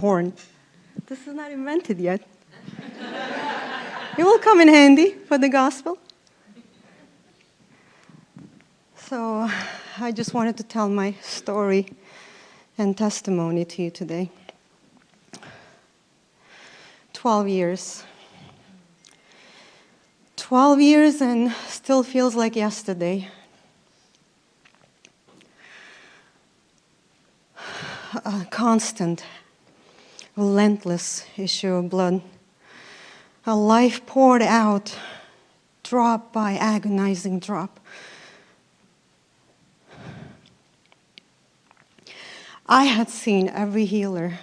horn. This is not invented yet. It will come in handy for the gospel. So I just wanted to tell my story and testimony to you today. 12 years. 12 years and still feels like yesterday. A constant, relentless issue of blood. A life poured out, drop by agonizing drop. I had seen every healer.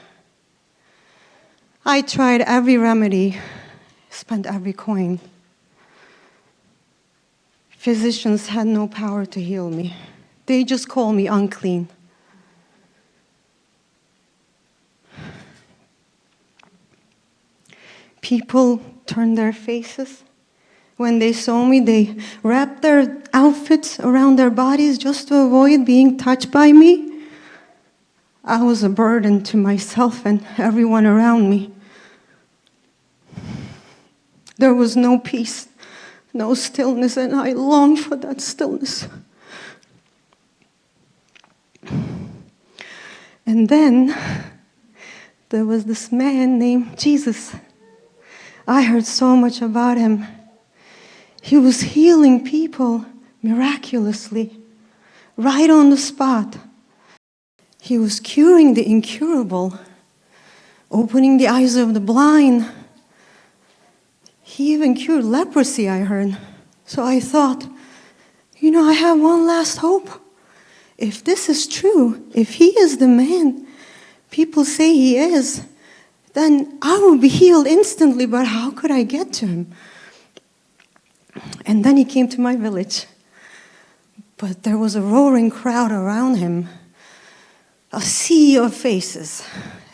I tried every remedy, spent every coin. Physicians had no power to heal me. They just called me unclean. People turned their faces. When they saw me, they wrapped their outfits around their bodies just to avoid being touched by me. I was a burden to myself and everyone around me. There was no peace, no stillness, and I longed for that stillness. And then there was this man named Jesus. I heard so much about him. He was healing people miraculously, right on the spot. He was curing the incurable, opening the eyes of the blind. He even cured leprosy, I heard. So I thought, I have one last hope. If this is true, if he is the man people say he is, then I will be healed instantly, but how could I get to him? And then he came to my village. But there was a roaring crowd around him, a sea of faces.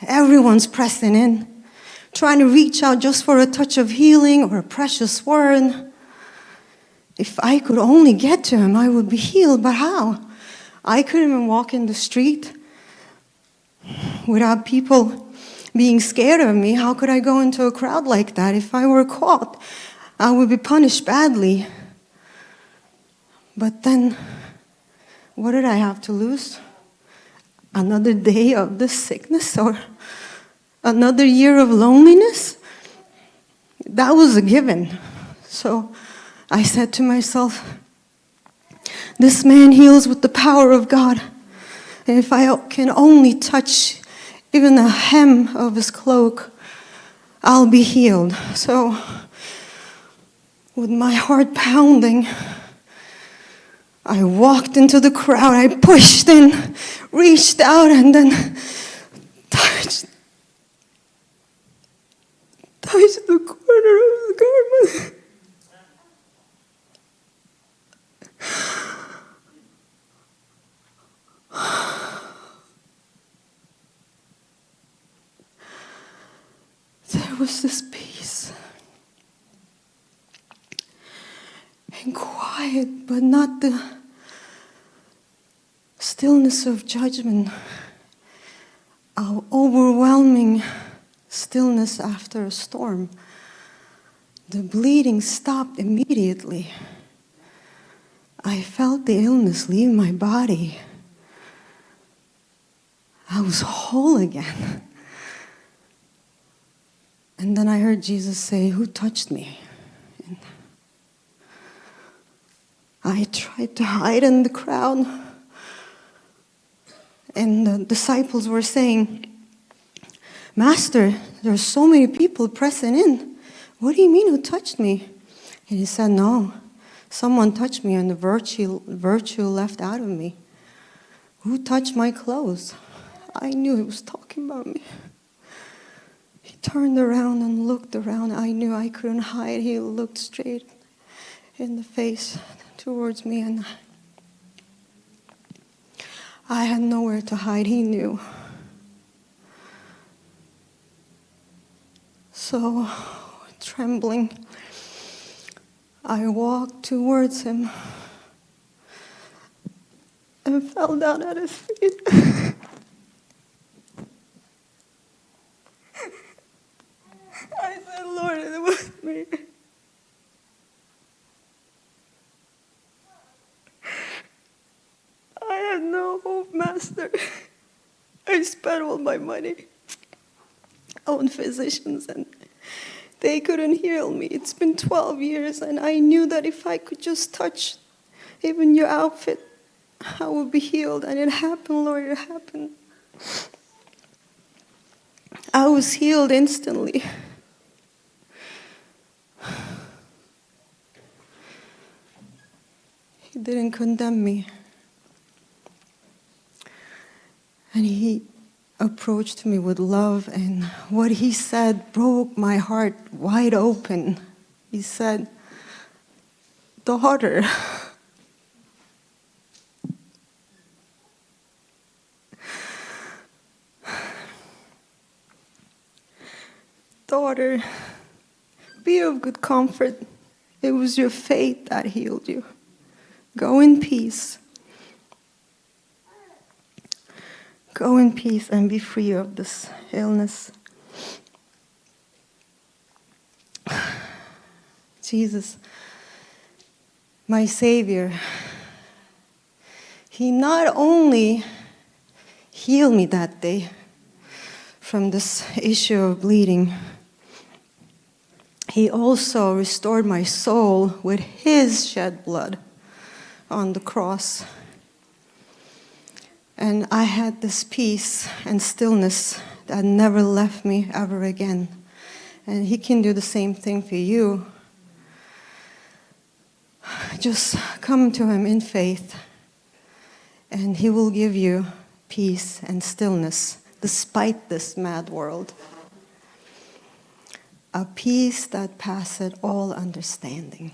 Everyone's pressing in, trying to reach out just for a touch of healing or a precious word. If I could only get to him, I would be healed, but how? I couldn't even walk in the street without people being scared of me. How could I go into a crowd like that? If I were caught, I would be punished badly. But then, what did I have to lose? Another day of this sickness or another year of loneliness? That was a given. So I said to myself, this man heals with the power of God. And if I can only touch even the hem of his cloak, I'll be healed. So, with my heart pounding, I walked into the crowd. I pushed in, reached out, and then touched the corner of his garment. There was this peace and quiet, but not the stillness of judgment, an overwhelming stillness after a storm. The bleeding stopped immediately. I felt the illness leave my body. I was whole again. And then I heard Jesus say, "Who touched me?" And I tried to hide in the crowd. And the disciples were saying, "Master, there are so many people pressing in. What do you mean, who touched me?" And he said, "No, someone touched me and the virtue left out of me. Who touched my clothes?" I knew he was talking about me. He turned around and looked around. I knew I couldn't hide. He looked straight in the face towards me, and I had nowhere to hide. He knew. So, trembling, I walked towards him and fell down at his feet. Pastor, I spent all my money on physicians and they couldn't heal me. It's been 12 years and I knew that if I could just touch even your outfit, I would be healed. And it happened, Lord, it happened. I was healed instantly. He didn't condemn me. And he approached me with love, and what he said broke my heart wide open. He said, "Daughter, daughter, be of good comfort. It was your faith that healed you. Go in peace. Go in peace and be free of this illness." Jesus, my Savior, He not only healed me that day from this issue of bleeding, He also restored my soul with His shed blood on the cross. And I had this peace and stillness that never left me ever again. And He can do the same thing for you. Just come to Him in faith, and He will give you peace and stillness despite this mad world. A peace that passeth all understanding.